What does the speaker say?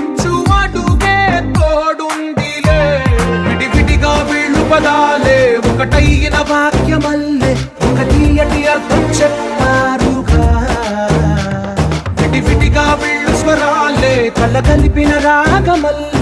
వచ్చు అడుగే తోడుందిలే. విడివిడిగా వీళ్ళు పదాలే ఒకటైన వాక్యమల్లే ఒక తీయటి అర్థం చెప్పారుగా. విడివిడిగా వీళ్ళు స్వరాలే కలగలిపిన రాగమల్లే